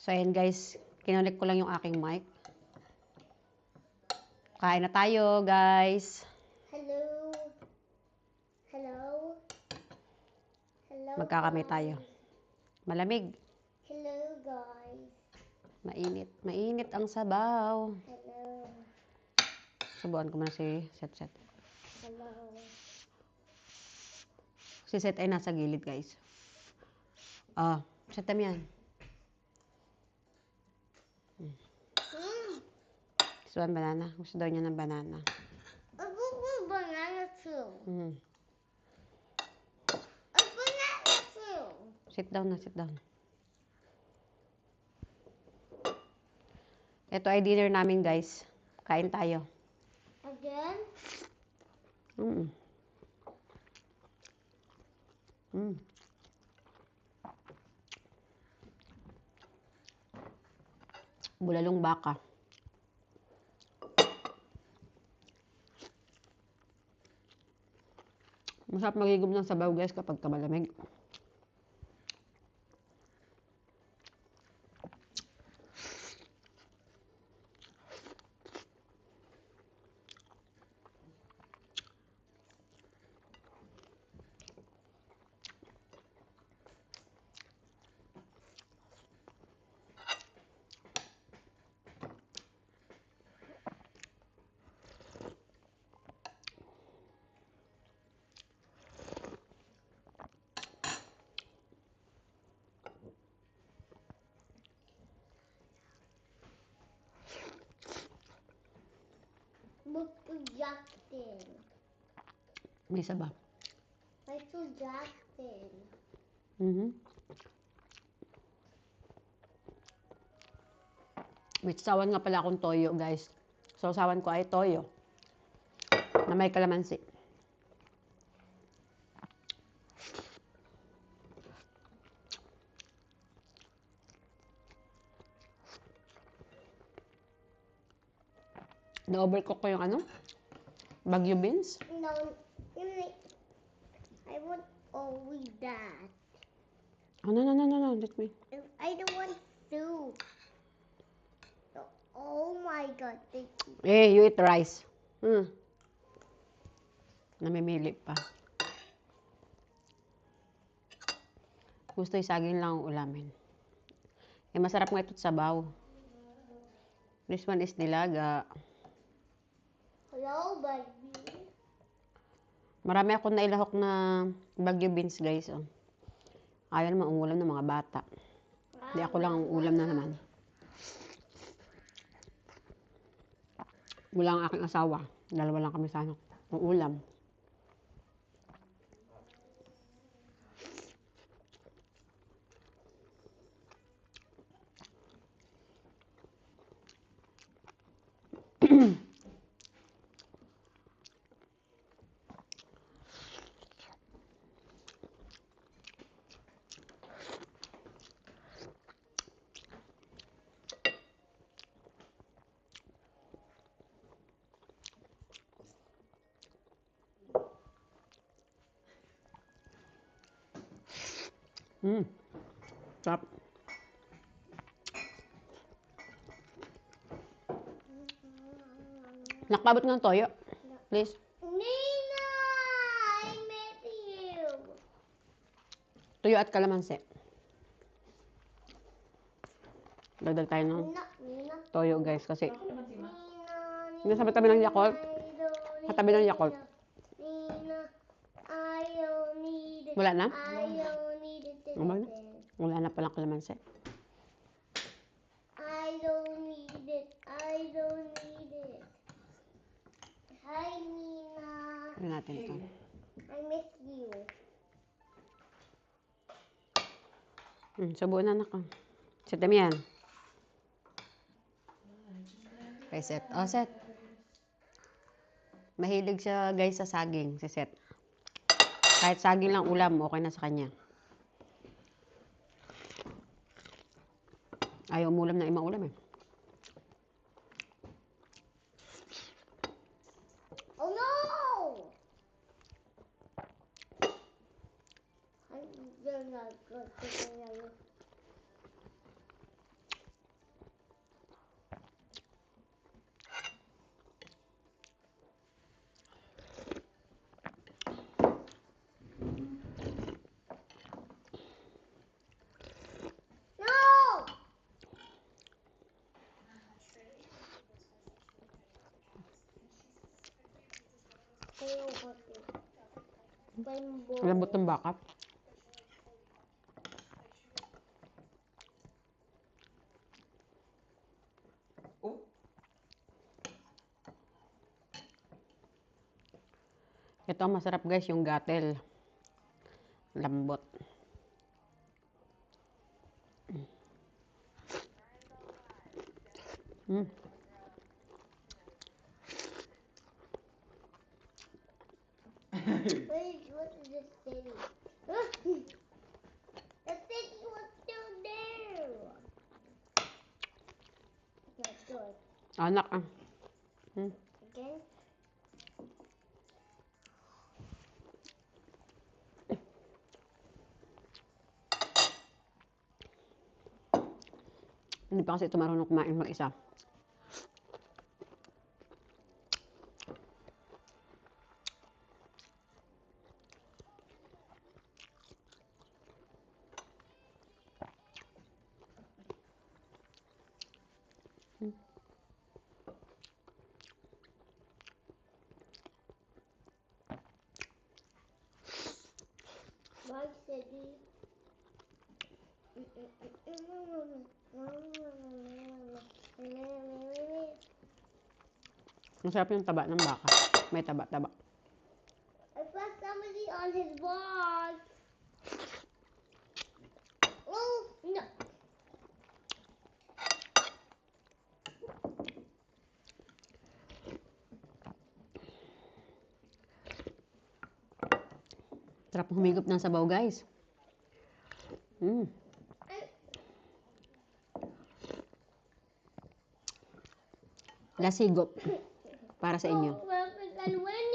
So, ayan guys. Kinonek ko lang yung aking mic. Kain na tayo, guys. Hello. Hello. Hello. Magkakamay guys. tayo. Malamig. Hello, guys. Mainit. Mainit ang sabaw. Hello. Subuan ko muna si Set. Hello. Si Set ay nasa gilid, guys. Set mo yan. Gusto ang banana. Gusto daw niya ng banana. I want banana too. A banana too. Sit down na, sit down. Ito ay dinner namin, guys. Kain tayo. Again? Bulalong baka. Masarap magigom ng sabaw, guys, kapag malamig. Michael Jackson. May sabaw. Michael Jackson. May sasawan nga pala akong toyo, guys. So, sasawan ko ay toyo na may kalamansi. Na-overcook ko yung Baguio beans. No, I want only that. Oh, no. Let me. I don't want soup. Oh my God, thank you. You eat rice. Namimili pa. Gusto yung saging lang ang ulamin. Masarap nga ito't sabaw. This one is nilaga. Hello, baby. Marami akong nailahok na Baguio beans, guys. Ayaw naman ang ulam ng mga bata. Hindi ako lang ang ulam na naman. Wala ang aking asawa. Dalawa lang kami sa ang ulam. Sarap. Nakabot ng toyo. Please. Nina, I miss you. Tuyo at kalamansi. Dagdag tayo ng Nina. toyo, guys, kasi Nina, sa tabi ng Yakult. Sa tabi ng Yakult. Nina, I don't need it. Wala na? I don't need it. Wala na palang kalamansi. I don't need it. I don't need it. Hi, Nina. Ano natin ito? I miss you. Subuan na anak ko. Set mo yan. Okay, Set. Set. Mahilig siya, guys, sa saging, si Set. Kahit saging lang ulam, okay na sa kanya. Ayaw umulam na ibang ulam eh. Oh no! I'm not good. pa yung bone. Lambot ng baka. Oh, Ito ang masarap guys, yung gatel. Lambot. Mm. Wait, what is the city? The city was still there. Not good. Anak ah. Mm. Again? Hindi pa kasi ito marunong kumain mag-isa. Bye, city. Masarap yung taba ng baka. May taba-taba. I put somebody on his box. Oh, no. Sarap humigop ng sabaw guys. Mm. Lasigop. Para sa inyo. Oh, well, and when